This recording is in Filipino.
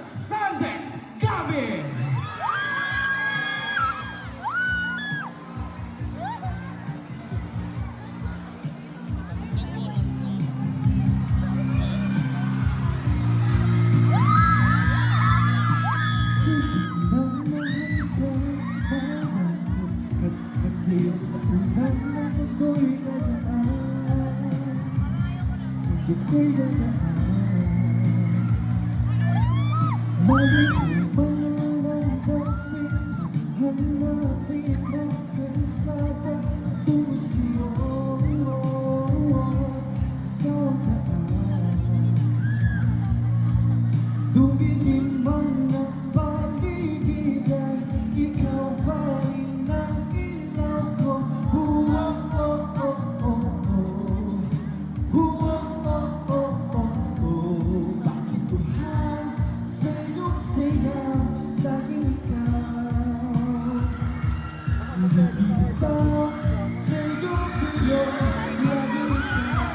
Sandex Gavin! Kasi sa ulan na ako'y dadaan, ako'y dadaan. Balik mo lang kasi hanapin ang kalsada tungo sa'yo. Ikaw ang daan, dumingin man ang paligid ay ikaw pa rin ang ilaw ko. Bakit buhay sa iyong saya laging ikaw? Nag-ibitaw sa iyong saya laging ikaw.